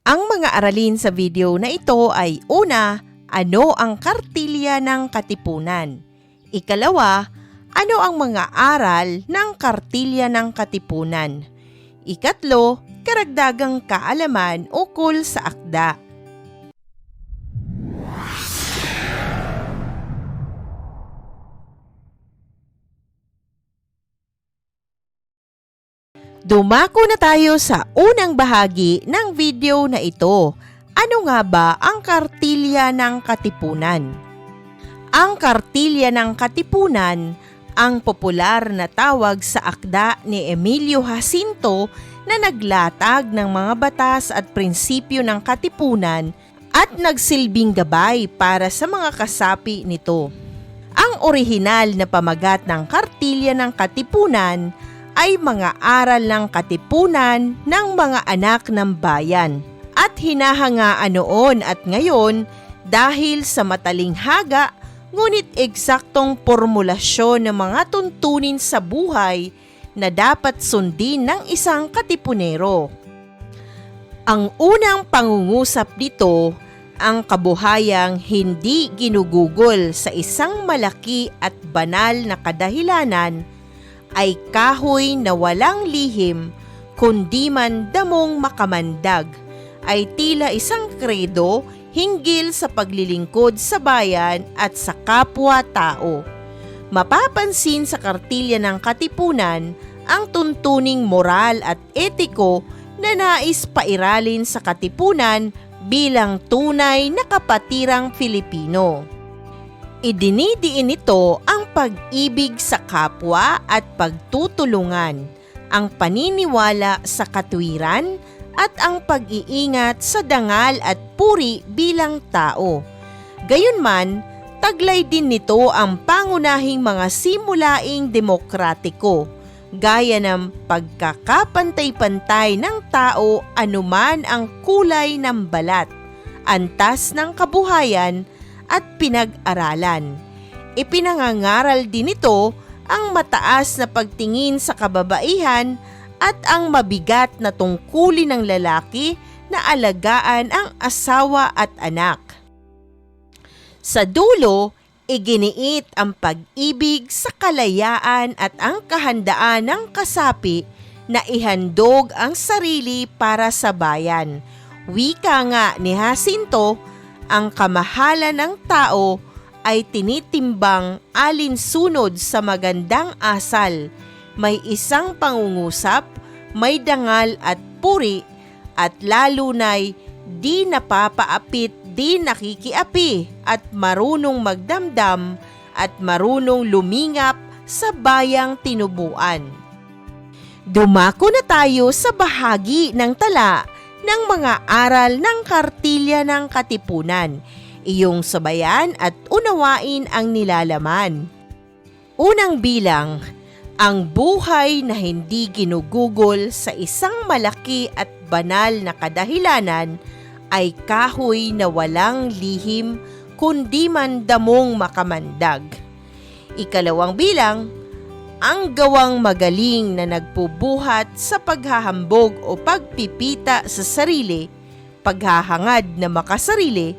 Ang mga aralin sa video na ito ay una, ano ang kartilya ng katipunan? Ikalawa, ano ang mga aral ng kartilya ng katipunan? Ikatlo, karagdagang kaalaman ukol sa akda. Dumako na tayo sa unang bahagi ng video na ito. Ano nga ba ang kartilya ng katipunan? Ang kartilya ng katipunan, ang popular na tawag sa akda ni Emilio Jacinto na naglatag ng mga batas at prinsipyo ng katipunan at nagsilbing gabay para sa mga kasapi nito. Ang orihinal na pamagat ng kartilya ng katipunan ay mga aral ng katipunan ng mga anak ng bayan at hinahangaan noon at ngayon dahil sa matalinghaga ngunit eksaktong formulasyon ng mga tuntunin sa buhay na dapat sundin ng isang katipunero. Ang unang pangungusap dito, ang kabuhayang hindi ginugugol sa isang malaki at banal na kadahilanan ay kahoy na walang lihim, kundi man damong makamandag, ay tila isang kredo hinggil sa paglilingkod sa bayan at sa kapwa-tao. Mapapansin sa kartilya ng katipunan ang tuntuning moral at etiko na nais pairalin sa katipunan bilang tunay na kapatirang Filipino. Idinidiin nito ang pag-ibig sa kapwa at pagtutulungan, ang paniniwala sa katwiran at ang pag-iingat sa dangal at puri bilang tao. Gayunman, taglay din nito ang pangunahing mga simulaing demokratiko, gaya ng pagkakapantay-pantay ng tao anuman ang kulay ng balat, antas ng kabuhayan at pinag-aralan. Ipinangangaral din ito ang mataas na pagtingin sa kababaihan at ang mabigat na tungkulin ng lalaki na alagaan ang asawa at anak. Sa dulo, iginiit ang pag-ibig sa kalayaan at ang kahandaan ng kasapi na ihandog ang sarili para sa bayan. Wika nga ni Jacinto, ang kamahalan ng tao ay tinitimbang alinsunod sa magandang asal, may isang pangungusap, may dangal at puri, at lalo na'y di napapaapit, di nakikiapi, at marunong magdamdam, at marunong lumingap sa bayang tinubuan. Dumako na tayo sa bahagi ng tala ng mga aral ng kartilya ng katipunan. Iyong sabayan at unawain ang nilalaman. Unang bilang, ang buhay na hindi ginugugol sa isang malaki at banal na kadahilanan ay kahoy na walang lihim kundi man damong makamandag. Ikalawang bilang, ang gawang magaling na nagpubuhat sa paghahambog o pagpipita sa sarili, paghahangad na makasarili,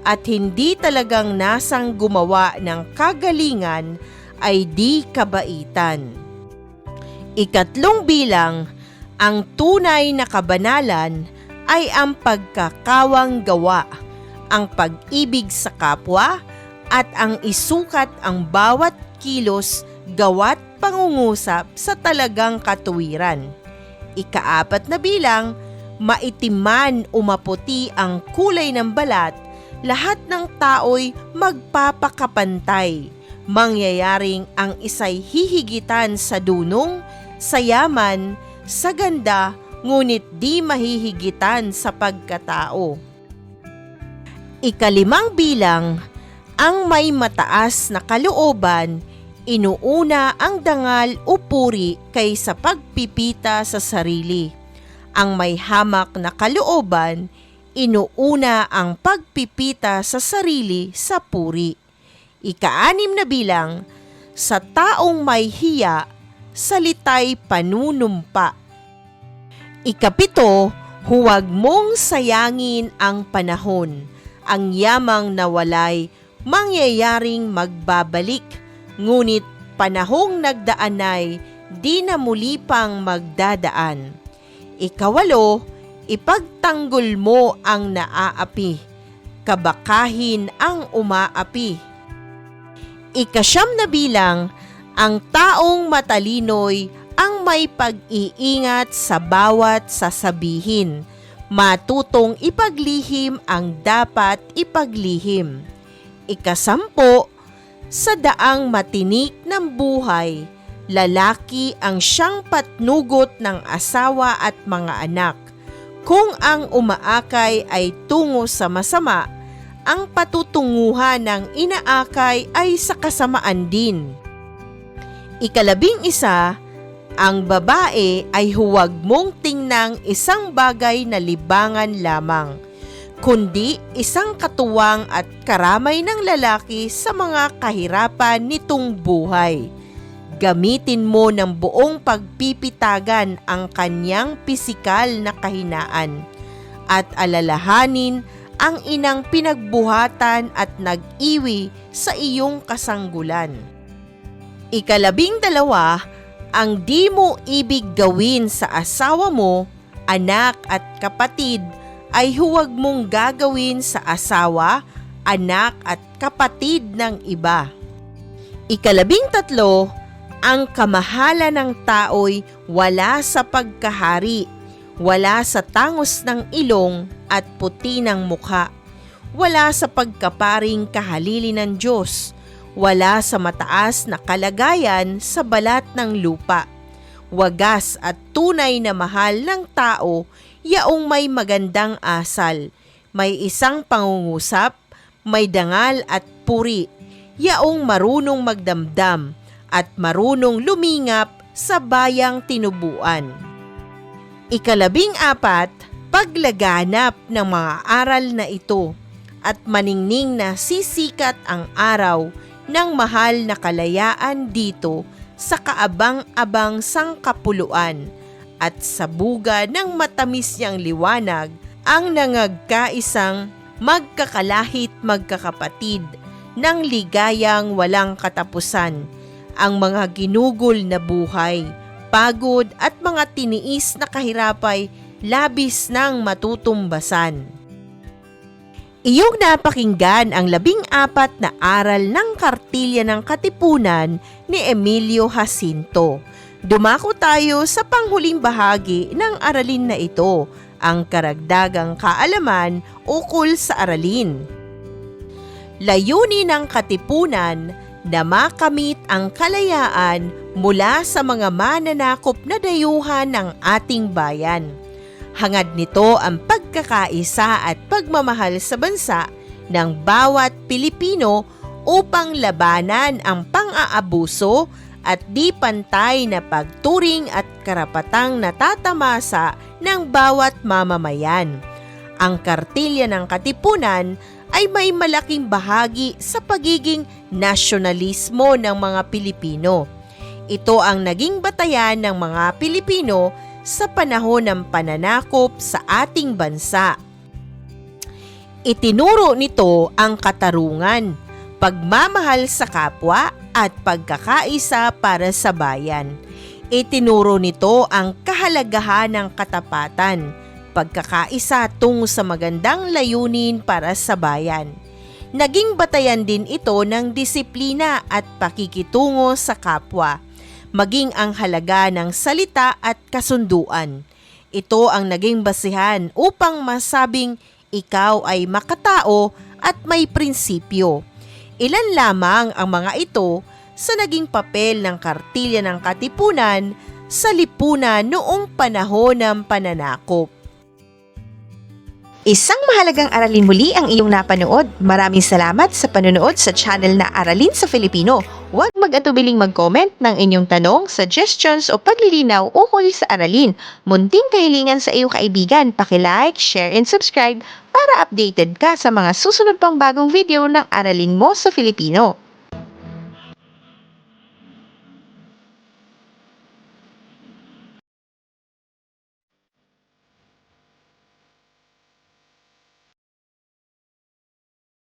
at hindi talagang nasang gumawa ng kagalingan ay di kabaitan. Ikatlong bilang, ang tunay na kabanalan ay ang pagkakawang gawa, ang pag-ibig sa kapwa, at ang isukat ang bawat kilos gawa't pangungusap sa talagang katuwiran. Ikaapat na bilang, maitim man o maputi ang kulay ng balat, lahat ng tao'y magpapakapantay. Mangyayaring ang isa'y hihigitan sa dunong, sa yaman, sa ganda, ngunit di mahihigitan sa pagkatao. Ikalimang bilang, ang may mataas na kalooban, inuuna ang dangal o puri kaysa pagpipita sa sarili. Ang may hamak na kalooban, inuuna ang pagpipita sa sarili sa puri. Ika-6 na bilang, sa taong may hiya, salita'y panunumpa. Ika-7, Huwag mong sayangin ang panahon. Ang yamang nawalay, mangyayaring magbabalik. Ngunit panahong nagdaan ay di na muli pang magdadaan. Ikawalo, ipagtanggol mo ang naaapi. Kabakahin ang umaapi. Ikasyam na bilang, ang taong matalino'y ang may pag-iingat sa bawat sasabihin, matutong ipaglihim ang dapat ipaglihim. Ikasampo, sa daang matinik ng buhay, lalaki ang siyang patnugot ng asawa at mga anak. Kung ang umaakay ay tungo sa masama, ang patutunguhan ng inaakay ay sa kasamaan din. Ikalabing-isa, ang babae ay huwag mong tingnang isang bagay na libangan lamang, kundi isang katuwang at karamay ng lalaki sa mga kahirapan nitong buhay. Gamitin mo ng buong pagpipitagan ang kanyang pisikal na kahinaan at alalahanin ang inang pinagbuhatan at nag-iwi sa iyong kasanggulan. Ikalabing-dalawa, ang di mo ibig gawin sa asawa mo, anak at kapatid ay huwag mong gagawin sa asawa, anak at kapatid ng iba. Ikalabing-tatlo, ang kamahalan ng tao'y wala sa pagkahari, wala sa tangos ng ilong at puti ng mukha, wala sa pagkaparing kahalili ng Diyos, wala sa mataas na kalagayan sa balat ng lupa. Wagas at tunay na mahal ng tao, yaong may magandang asal, may isang pangungusap, may dangal at puri, yaong marunong magdamdam at marunong lumingap sa bayang tinubuan. Ikalabing-apat, paglaganap ng mga aral na ito at maningning na sisikat ang araw ng mahal na kalayaan dito sa kaabang-abang sangkapuluan at sa buga ng matamis niyang liwanag ang nangagkaisang magkakalahit magkakapatid ng ligayang walang katapusan, ang mga ginugol na buhay, pagod at mga tiniis na kahirapay labis nang matutumbasan. Iyong napakinggan ang 14 na aral ng Kartilya ng Katipunan ni Emilio Jacinto. Dumako tayo sa panghuling bahagi ng aralin na ito, ang karagdagang kaalaman ukol sa aralin. Layunin ng katipunan na makamit ang kalayaan mula sa mga mananakop na dayuhan ng ating bayan. Hangad nito ang pagkakaisa at pagmamahal sa bansa ng bawat Pilipino upang labanan ang pang-aabuso at di pantay na pagturing at karapatang natatamasa ng bawat mamamayan. Ang Kartilya ng Katipunan ay may malaking bahagi sa pagiging nasyonalismo ng mga Pilipino. Ito ang naging batayan ng mga Pilipino sa panahon ng pananakop sa ating bansa. Itinuro nito ang katarungan, pagmamahal sa kapwa at pagkakaisa para sa bayan. Itinuro nito ang kahalagahan ng katapatan, pagkakaisa tungo sa magandang layunin para sa bayan. Naging batayan din ito ng disiplina at pakikitungo sa kapwa, maging ang halaga ng salita at kasunduan. Ito ang naging basihan upang masabing ikaw ay makatao at may prinsipyo. Ilan lamang ang mga ito sa naging papel ng Kartilya ng Katipunan sa lipunan noong panahon ng pananakop. Isang mahalagang aralin muli ang iyong napanood. Maraming salamat sa panonood sa channel na Aralin sa Filipino. Huwag mag-atubiling mag-comment ng inyong tanong, suggestions o paglilinaw ukol sa aralin. Munting kahilingan sa iyong kaibigan, paki-like, share and subscribe para updated ka sa mga susunod pang bagong video ng Aralin mo sa Filipino.